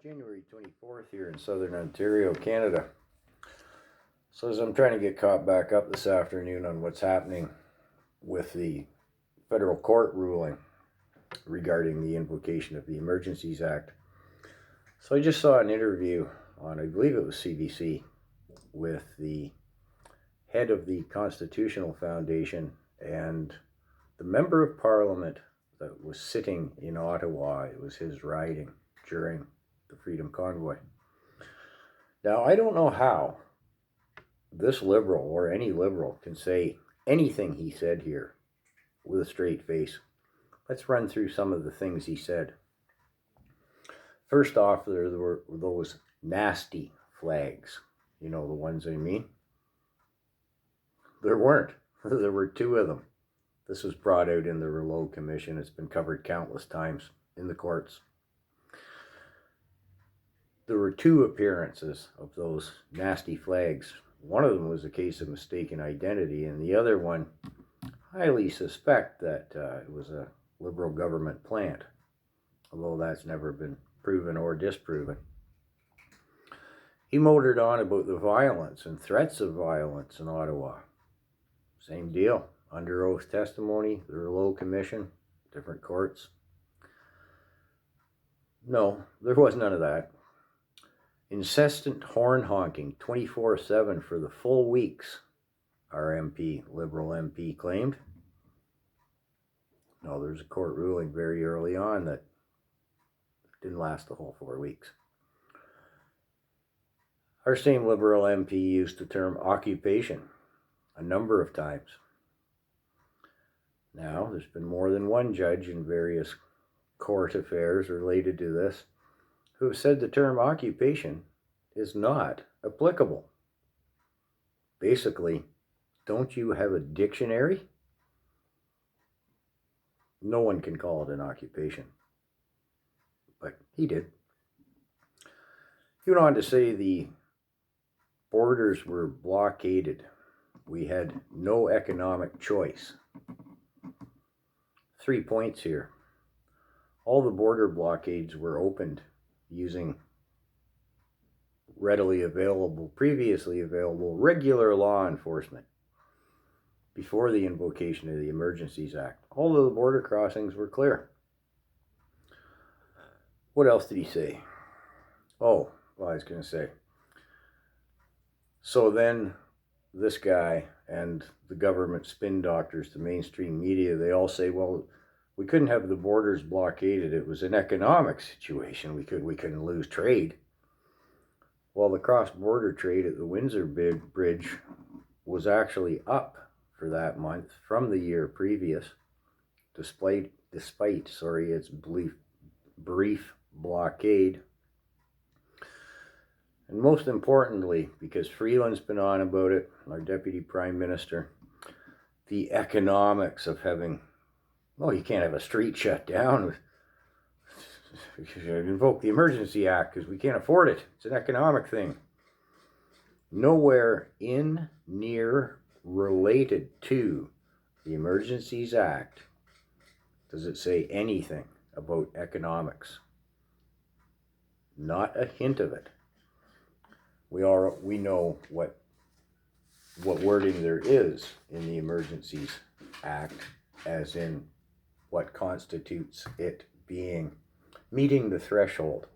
January 24th here in southern Ontario, Canada. So as I'm trying to get caught back up this afternoon on what's happening with the federal court ruling regarding the invocation of the Emergencies Act. So I just saw an interview on, I believe it was CBC, with the head of the Constitutional Foundation and the member of Parliament that was sitting in Ottawa. It was his riding during the Freedom Convoy. Now, I don't know how this Liberal or any Liberal can say anything he said here with a straight face. Let's run through some of the things he said. First off, there were those nasty flags. You know the ones I mean? There weren't. There were two of them. This was brought out in the Rouleau Commission. It's been covered countless times in the courts. There were two appearances of those nasty flags. One of them was a case of mistaken identity, and the other one, highly suspect that it was a Liberal government plant, although that's never been proven or disproven. He motored on about the violence and threats of violence in Ottawa. Same deal. Under oath testimony, the Rouleau Commission, different courts. No, there was none of that. Incessant horn honking 24/7 for the full weeks, our MP, Liberal MP, claimed. No, there's a court ruling very early on that didn't last the whole 4 weeks. Our same Liberal MP used the term occupation a number of times. Now, there's been more than one judge in various court affairs related to this who have said the term occupation is not applicable. Basically, don't you have a dictionary? No one can call it an occupation. But he did. He went on to say the borders were blockaded. We had no economic choice. 3 points here. All the border blockades were opened using previously available regular law enforcement before the invocation of the Emergencies Act. All of the border crossings were clear. What else did he say? Oh, well, I was going to say. So then this guy and the government spin doctors, the mainstream media, they all say, well, we couldn't have the borders blockaded. It was an economic situation. We couldn't lose trade. Well, the cross-border trade at the Windsor Bridge was actually up for that month from the year previous, despite its brief blockade. And most importantly, because Freeland's been on about it, our Deputy Prime Minister, the economics of having, well, you can't have a street shut down. Invoke the Emergency Act because we can't afford it. It's an economic thing. Nowhere in, near, related to the Emergencies Act does it say anything about economics. Not a hint of it. We know what wording there is in the Emergencies Act, as in what constitutes it meeting the threshold.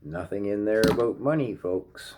Nothing in there about money, folks.